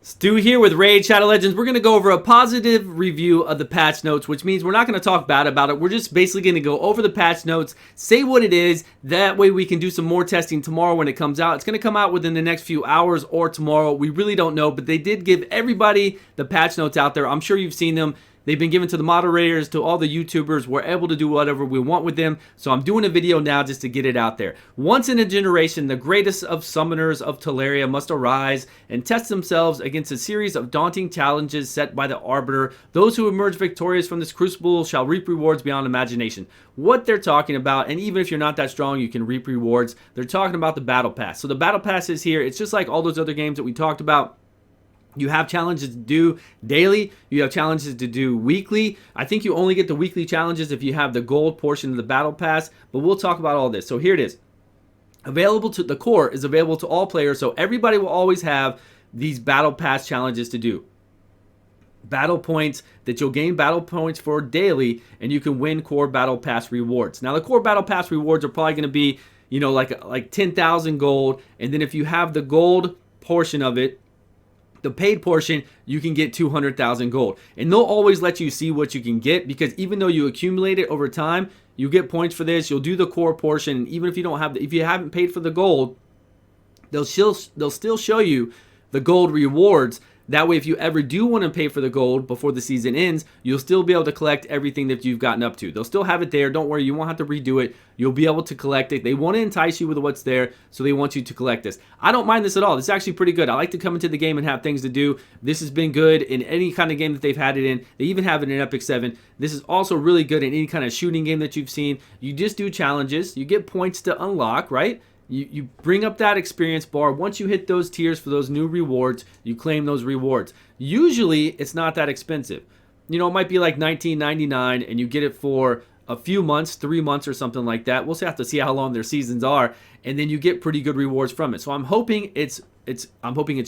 Stu here with Raid Shadow Legends. We're going to go over a positive review of the patch notes, which means we're not going to talk bad about it. We're just basically going to go over the patch notes, say what it is. That way we can do some more testing tomorrow when it comes out. It's going to come out within the next few hours or tomorrow. We really don't know, but they did give everybody the patch notes out there. I'm sure you've seen them. They've been given to the moderators, to all the YouTubers. We're able to do whatever we want with them. So I'm doing a video now just to get it out there. Once in a generation, the greatest of summoners of Satalia must arise and test themselves against a series of daunting challenges set by the Arbiter. Those who emerge victorious from this crucible shall reap rewards beyond imagination. What they're talking about, and even if you're not that strong, you can reap rewards. They're talking about the Battle Pass. So the Battle Pass is here. It's just like all those other games that we talked about. You have challenges to do daily. You have challenges to do weekly. I think you only get the weekly challenges if you have the gold portion of the battle pass, but we'll talk about all this. So here it is. Available to the core is available to all players, so everybody will always have these battle pass challenges to do. Battle points that you'll gain battle points for daily, and you can win core battle pass rewards. Now the core battle pass rewards are probably going to be, you know, like 10,000 gold, and then if you have the gold portion of it, the paid portion, you can get 200,000 gold. And they'll always let you see what you can get, because even though you accumulate it over time, you get points for this. You'll do the core portion, and even if you don't have if you haven't paid for the gold, they'll still show you the gold rewards. That way, if you ever do want to pay for the gold before the season ends, you'll still be able to collect everything that you've gotten up to. They'll still have it there. Don't worry, you won't have to redo it. You'll be able to collect it. They want to entice you with what's there, so they want you to collect this. I don't mind this at all. This is actually pretty good. I like to come into the game and have things to do. This has been good in any kind of game that they've had it in. They even have it in Epic 7. This is also really good in any kind of shooting game that you've seen. You just do challenges. You get points to unlock, right? You bring up that experience bar. Once you hit those tiers for those new rewards, you claim those rewards. Usually, it's not that expensive. You know, it might be like $19.99, and you get it for a few months, 3 months or something like that. We'll have to see how long their seasons are, and then you get pretty good rewards from it. So I'm hoping it's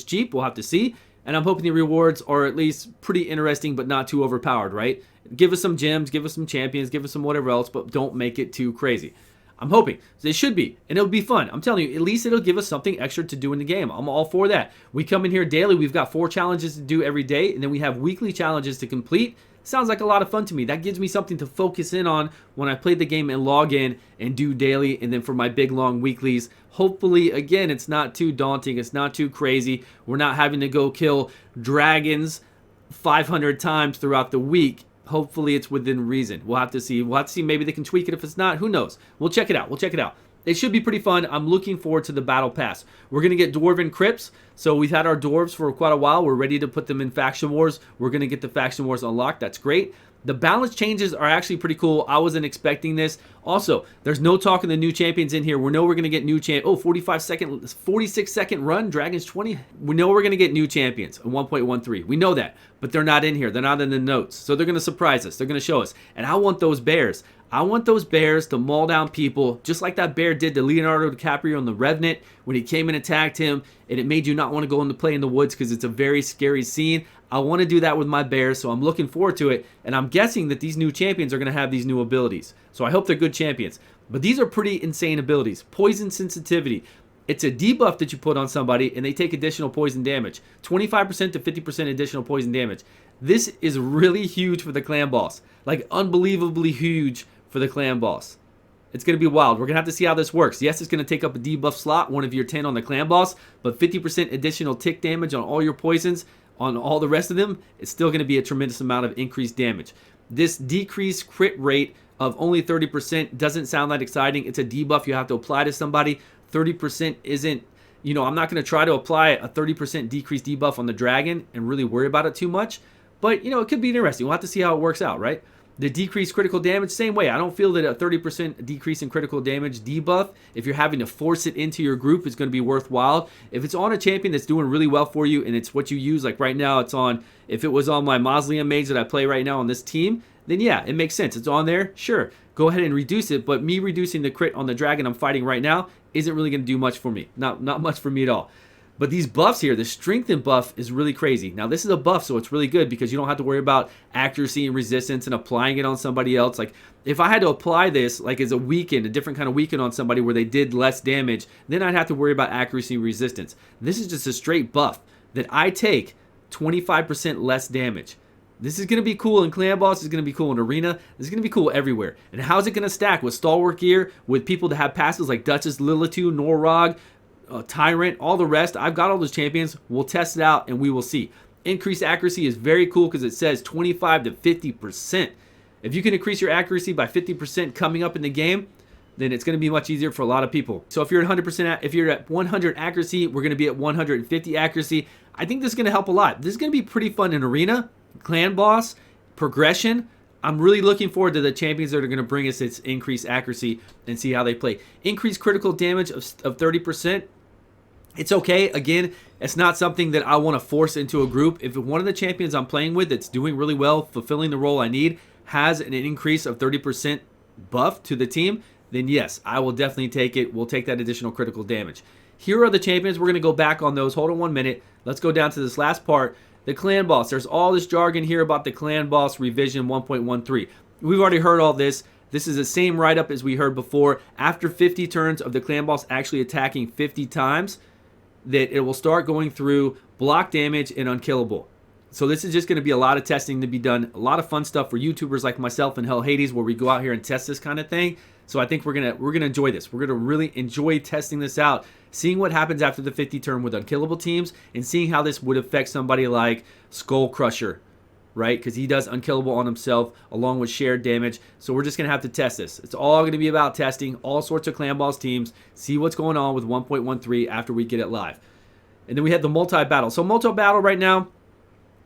cheap. We'll have to see, and I'm hoping the rewards are at least pretty interesting, but not too overpowered, right? Give us some gems, give us some champions, give us some whatever else, but don't make it too crazy. I'm hoping. They should be. And it'll be fun. I'm telling you, at least it'll give us something extra to do in the game. I'm all for that. We come in here daily. We've got 4 challenges to do every day. And then we have weekly challenges to complete. Sounds like a lot of fun to me. That gives me something to focus in on when I play the game and log in and do daily. And then for my big, long weeklies, hopefully, again, it's not too daunting. It's not too crazy. We're not having to go kill dragons 500 times throughout the week. Hopefully it's within reason. We'll have to see. We'll have to see. Maybe they can tweak it. If it's not, who knows? We'll check it out. We'll check it out. It should be pretty fun. I'm looking forward to the Battle Pass. We're going to get Dwarven Crypts. So we've had our Dwarves for quite a while. We're ready to put them in Faction Wars. We're going to get the Faction Wars unlocked. That's great. The balance changes are actually pretty cool. I wasn't expecting this. Also, there's no talk of the new champions in here. We know we're going to get new champions. Oh, 46-second run, Dragons 20. We know we're going to get new champions in 1.13. We know that, but they're not in here. They're not in the notes. So they're going to surprise us. They're going to show us. And I want those bears. I want those bears to maul down people, just like that bear did to Leonardo DiCaprio on The Revenant when he came and attacked him, and it made you not want to go into play in the woods because it's a very scary scene. I want to do that with my bears, so I'm looking forward to it, and I'm guessing that these new champions are going to have these new abilities. So I hope they're good champions. But these are pretty insane abilities. Poison sensitivity. It's a debuff that you put on somebody, and they take additional poison damage. 25% to 50% additional poison damage. This is really huge for the clan boss. Like, unbelievably huge for the clan boss. It's going to be wild. We're going to have to see how this works. Yes, it's going to take up a debuff slot, one of your 10 on the clan boss, but 50% additional tick damage on all your poisons, on all the rest of them, it's still going to be a tremendous amount of increased damage. This decreased crit rate of only 30% doesn't sound that exciting. It's a debuff you have to apply to somebody. 30% isn't, you know, I'm not going to try to apply a 30% decreased debuff on the dragon and really worry about it too much. But, you know, it could be interesting. We'll have to see how it works out, right? The decreased critical damage, same way. I don't feel that a 30% decrease in critical damage debuff, if you're having to force it into your group, is going to be worthwhile. If it's on a champion that's doing really well for you and it's what you use, like right now it's on, if it was on my Mausoleum Mage that I play right now on this team, then yeah, it makes sense. It's on there, sure. Go ahead and reduce it, but me reducing the crit on the dragon I'm fighting right now isn't really going to do much for me. Not much for me at all. But these buffs here, the strengthen buff is really crazy. Now this is a buff, so it's really good because you don't have to worry about accuracy and resistance and applying it on somebody else. Like if I had to apply this like as a weaken, a different kind of weaken on somebody where they did less damage, then I'd have to worry about accuracy and resistance. This is just a straight buff that I take 25% less damage. This is going to be cool in Clan Boss. This is going to be cool in Arena. This is going to be cool everywhere. And how's it going to stack with Stalwart gear, with people that have passes like Duchess, Lilitu, Norrog, Tyrant, all the rest? I've got all those champions. We'll test it out and we will see. Increased accuracy is very cool because it says 25 to 50%. If you can increase your accuracy by 50% coming up in the game, then it's going to be much easier for a lot of people. So if you're at 100%, if you're at 100 accuracy, we're going to be at 150 accuracy. I think this is going to help a lot. This is going to be pretty fun in Arena, Clan Boss, Progression. I'm really looking forward to the champions that are going to bring us its increased accuracy and see how they play. Increased critical damage of 30%. It's okay. Again, it's not something that I want to force into a group. If one of the champions I'm playing with that's doing really well, fulfilling the role I need, has an increase of 30% buff to the team, then yes, I will definitely take it. We'll take that additional critical damage. Here are the champions. We're going to go back on those. Hold on 1 minute. Let's go down to this last part. The Clan Boss. There's all this jargon here about the Clan Boss revision 1.13. We've already heard all this. This is the same write-up as we heard before. After 50 turns of the Clan Boss actually attacking 50 times, that it will start going through block damage and unkillable. So this is just going to be a lot of testing to be done. A lot of fun stuff for YouTubers like myself and Hell Hades, where we go out here and test this kind of thing. So I think we're gonna enjoy this. We're gonna really enjoy testing this out, seeing what happens after the 50 turn with unkillable teams, and seeing how this would affect somebody like Skull Crusher, right? Because he does unkillable on himself along with shared damage. So we're just gonna have to test this. It's all gonna be about testing all sorts of Clan Boss teams, see what's going on with 1.13 after we get it live. And then we have the multi-battle. So multi-battle right now,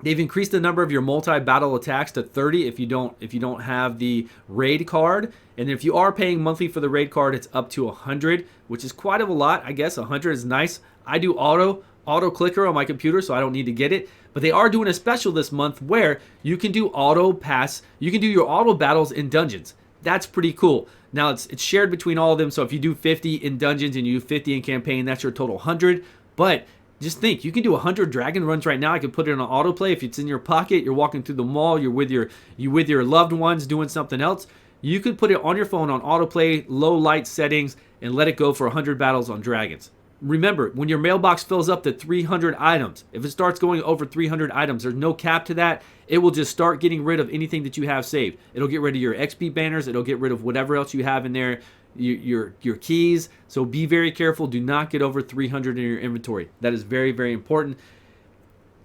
they've increased the number of your multi-battle attacks to 30 if you don't have the raid card. And if you are paying monthly for the raid card, it's up to 100, which is quite a lot. I guess 100 is nice. I do auto clicker on my computer, so I don't need to get it. But they are doing a special this month where you can do auto pass. You can do your auto battles in dungeons. That's pretty cool. Now it's shared between all of them. So if you do 50 in dungeons and you do 50 in campaign, that's your total 100. But just think, you can do 100 dragon runs right now. I could put it on autoplay. If it's in your pocket, you're walking through the mall, you're with your loved ones doing something else, you could put it on your phone on autoplay, low light settings, and let it go for 100 battles on dragons. Remember, when your mailbox fills up to 300 items, if it starts going over 300 items, there's no cap to that. It will just start getting rid of anything that you have saved. It'll get rid of your XP banners. It'll get rid of whatever else you have in there, your keys. So be very careful. Do not get over 300 in your inventory. That is very, very important.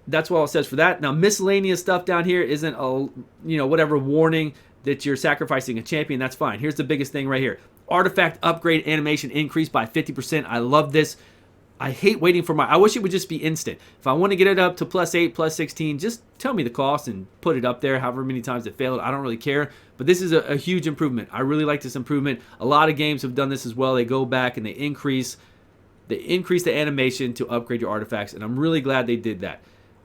That's what it says for that. Now, miscellaneous stuff down here isn't a, whatever warning that you're sacrificing a champion. That's fine. Here's the biggest thing right here. Artifact upgrade animation increased by 50%. I love this. I hate waiting for I wish it would just be instant. If I want to get it up to +8, +16, just tell me the cost and put it up there however many times it failed. I don't really care. But this is a huge improvement. I really like this improvement. A lot of games have done this as well. They go back and they increase the animation to upgrade your artifacts, and I'm really glad they did that.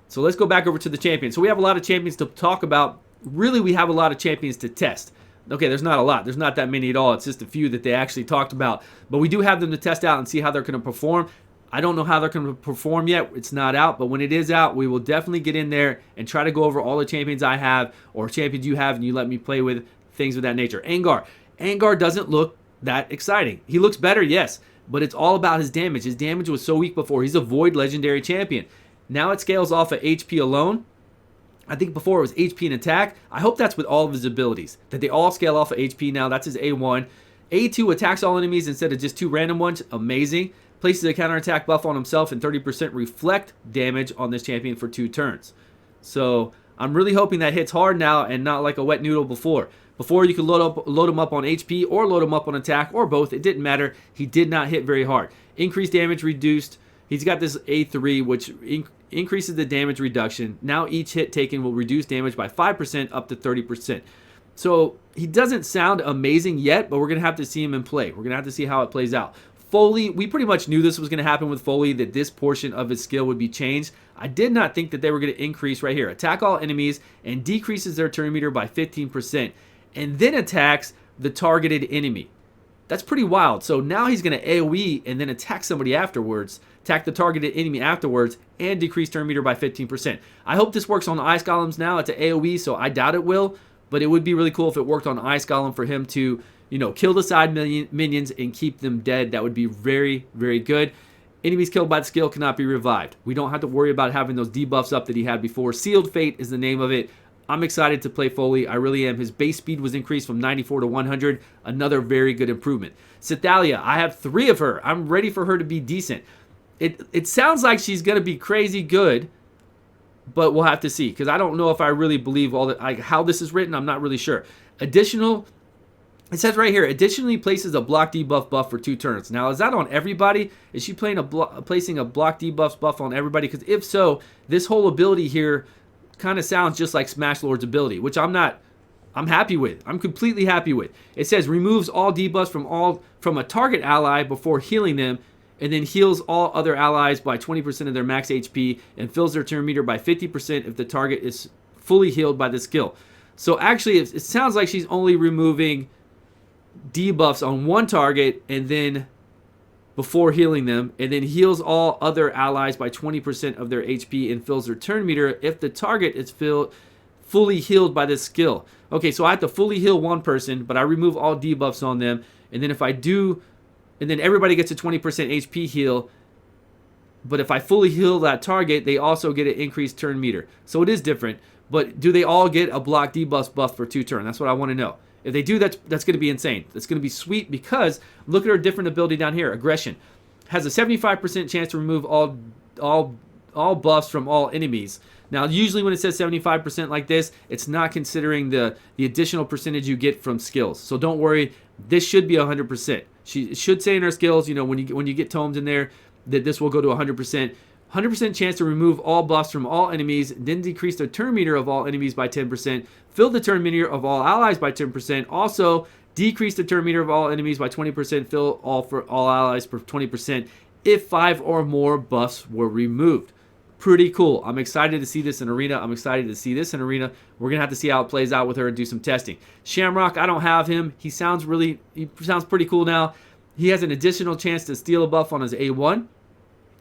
So let's go back over to the champions. So we have a lot of champions to talk about. Really, we have a lot of champions to test. Okay, there's not a lot. There's not that many at all. It's just a few that they actually talked about. But we do have them to test out and see how they're going to perform. I don't know how they're going to perform yet. It's not out. But when it is out, we will definitely get in there and try to go over all the champions I have or champions you have and you let me play with, things of that nature. Angar. Angar doesn't look that exciting. He looks better, yes. But it's all about his damage. His damage was so weak before. He's a Void Legendary Champion. Now it scales off of HP alone. I think before it was HP and attack. I hope that's with all of his abilities, that they all scale off of HP now. That's his A1. A2 attacks all enemies instead of just 2 random ones. Amazing. Places a counterattack buff on himself and 30% reflect damage on this champion for 2 turns. So I'm really hoping that hits hard now and not like a wet noodle before. Before you could load him up on HP or load him up on attack or both. It didn't matter. He did not hit very hard. Increased damage reduced. He's got this A3, which increases the damage reduction. Now each hit taken will reduce damage by 5% up to 30%. So he doesn't sound amazing yet, but we're going to have to see him in play. We're going to have to see how it plays out. Foli, we pretty much knew this was going to happen with Foli, that this portion of his skill would be changed. I did not think that they were going to increase right here. Attack all enemies and decreases their turn meter by 15%. And then attacks the targeted enemy. That's pretty wild. So now he's going to AoE and then attack somebody afterwards. Attack the targeted enemy afterwards and decrease turn meter by 15%. I hope this works on the Ice Golems now. It's an AoE, so I doubt it will. But it would be really cool if it worked on Ice Golem for him to, kill the side minions and keep them dead. That would be very, very good. Enemies killed by the skill cannot be revived. We don't have to worry about having those debuffs up that he had before. Sealed Fate is the name of it. I'm excited to play Foli. I really am. His base speed was increased from 94 to 100. Another very good improvement. Satalia, I have 3 of her. I'm ready for her to be decent. It sounds like she's going to be crazy good, but we'll have to see, because I don't know if I really believe all that, like how this is written. I'm not really sure. Additional, it says right here, additionally places a block debuff buff for 2 turns. Now, is that on everybody? Is she placing a block debuff buff on everybody? Because if so, this whole ability here kind of sounds just like Smash Lord's ability, which I'm happy with. I'm completely happy with. It says removes all debuffs from a target ally before healing them, and then heals all other allies by 20% of their max HP and fills their turn meter by 50% if the target is fully healed by the skill. So actually, it sounds like she's only removing debuffs on one target and then before healing them, and then heals all other allies by 20% of their HP and fills their turn meter if the target is fully healed by this skill. Okay, so I have to fully heal one person, but I remove all debuffs on them, and then if I do, and then everybody gets a 20% HP heal, but if I fully heal that target, they also get an increased turn meter. So it is different, but do they all get a block debuff buff for 2 turns? That's what I want to know. If they do, that's going to be insane. That's going to be sweet, because look at her different ability down here. Aggression has a 75% chance to remove all buffs from all enemies. Now, usually when it says 75% like this, it's not considering the additional percentage you get from skills. So don't worry. This should be 100%. She should say in her skills, you know, when you get tomes in there, that this will go to 100%. 100% chance to remove all buffs from all enemies, then decrease the turn meter of all enemies by 10%, fill the turn meter of all allies by 10%, also decrease the turn meter of all enemies by 20%, fill all allies for 20% if 5 or more buffs were removed. Pretty cool. I'm excited to see this in Arena. We're going to have to see how it plays out with her and do some testing. Shamrock, I don't have him. He sounds pretty cool now. He has an additional chance to steal a buff on his A1.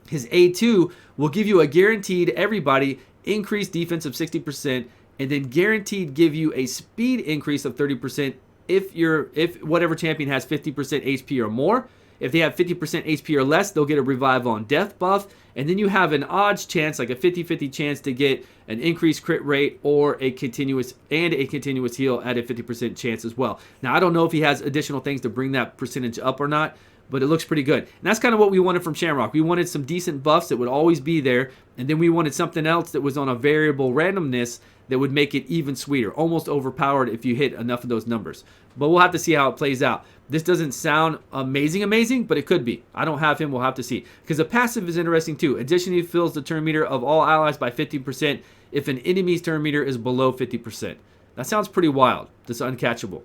His A2 will give you a guaranteed everybody increased defense of 60%, and then guaranteed give you a speed increase of 30% if whatever champion has 50% HP or more. If they have 50% HP or less, they'll get a revive on death buff. And then you have an odds chance, like a 50-50 chance to get an increased crit rate or a continuous heal at a 50% chance as well. Now, I don't know if he has additional things to bring that percentage up or not, but it looks pretty good. And that's kind of what we wanted from Shamrock. We wanted some decent buffs that would always be there, and then we wanted something else that was on a variable randomness that would make it even sweeter, almost overpowered if you hit enough of those numbers. But we'll have to see how it plays out. This doesn't sound amazing, but it could be. I don't have him. We'll have to see. Because the passive is interesting too. Additionally, fills the turn meter of all allies by 50% if an enemy's turn meter is below 50%. That sounds pretty wild. That's uncatchable.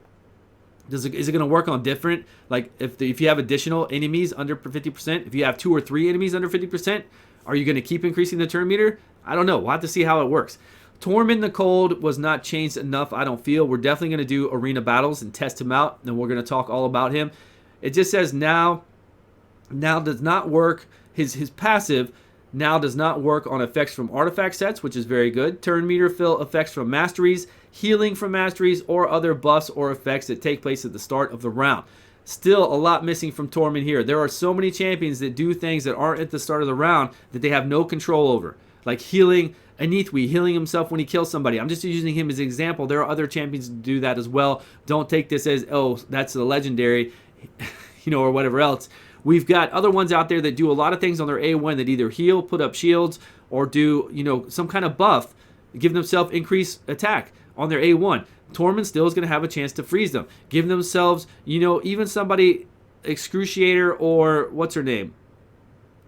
Is it going to work on different? Like if you have additional enemies under 50%, if you have 2 or 3 enemies under 50%, are you going to keep increasing the turn meter? I don't know. We'll have to see how it works. Torm in the Cold was not changed enough, I don't feel. We're definitely going to do arena battles and test him out, and we're going to talk all about him. It just says now does not work. His passive now does not work on effects from artifact sets, which is very good. Turn meter fill effects from masteries, healing from masteries, or other buffs or effects that take place at the start of the round. Still a lot missing from Torm in here. There are so many champions that do things that aren't at the start of the round that they have no control over. Like healing Anithwi, healing himself when he kills somebody. I'm just using him as an example. There are other champions that do that as well. Don't take this as, oh, that's a legendary, or whatever else. We've got other ones out there that do a lot of things on their A1 that either heal, put up shields, or do, some kind of buff, give themselves increased attack on their A1. Tormund still is going to have a chance to freeze them. Give themselves, even somebody, Excruciator, or what's her name?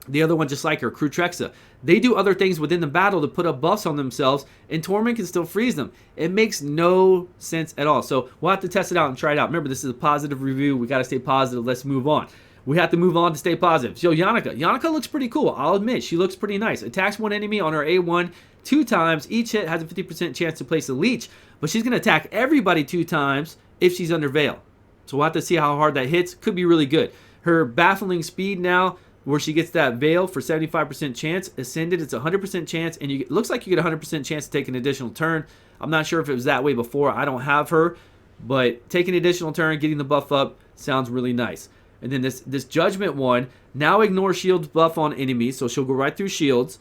The other one just like her, Crutrexa. They do other things within the battle to put up buffs on themselves, and Tormund can still freeze them. It makes no sense at all. So we'll have to test it out and try it out. Remember, this is a positive review. We got to stay positive. Let's move on. We have to move on to stay positive. So Yannicka. Yannicka looks pretty cool. I'll admit, she looks pretty nice. Attacks one enemy on her A1 2 times. Each hit has a 50% chance to place a leech, but she's going to attack everybody 2 times if she's under Veil. So we'll have to see how hard that hits. Could be really good. Her baffling speed now, where she gets that Veil for 75% chance. Ascended, it's 100% chance, and it looks like you get 100% chance to take an additional turn. I'm not sure if it was that way before. I don't have her, but taking an additional turn, getting the buff up, sounds really nice. And then this Judgment one, now ignore shields buff on enemies, so she'll go right through shields.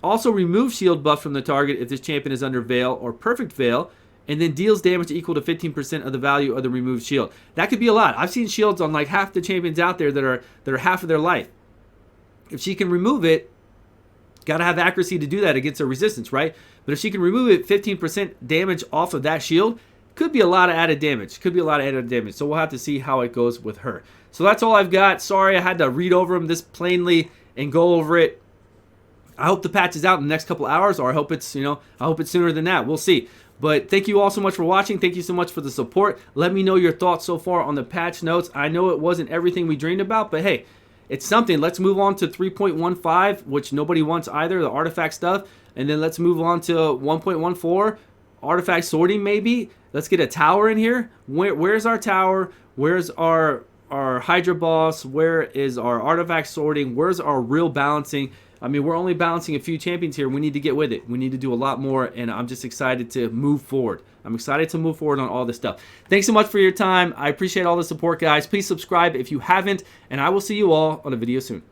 Also remove shield buff from the target if this champion is under Veil or Perfect Veil, and then deals damage equal to 15% of the value of the removed shield. That could be a lot. I've seen shields on like half the champions out there that are half of their life. If she can remove it, gotta have accuracy to do that against her resistance, right? But if she can remove it, 15% damage off of that shield, could be a lot of added damage. Could be a lot of added damage. So we'll have to see how it goes with her. So that's all I've got. Sorry I had to read over them this plainly and go over it. I hope the patch is out in the next couple hours, or I hope it's, I hope it's sooner than that. We'll see. But thank you all so much for watching. Thank you so much for the support. Let me know your thoughts so far on the patch notes. I know it wasn't everything we dreamed about, but hey, it's something. Let's move on to 3.15, which nobody wants either, the artifact stuff. And then let's move on to 1.14, artifact sorting maybe. Let's get a tower in here. Where's our tower? Where's our Hydra boss? Where is our artifact sorting? Where's our real balancing? I mean, we're only balancing a few champions here. We need to get with it. We need to do a lot more, and I'm just excited to move forward. I'm excited to move forward on all this stuff. Thanks so much for your time. I appreciate all the support, guys. Please subscribe if you haven't, and I will see you all on a video soon.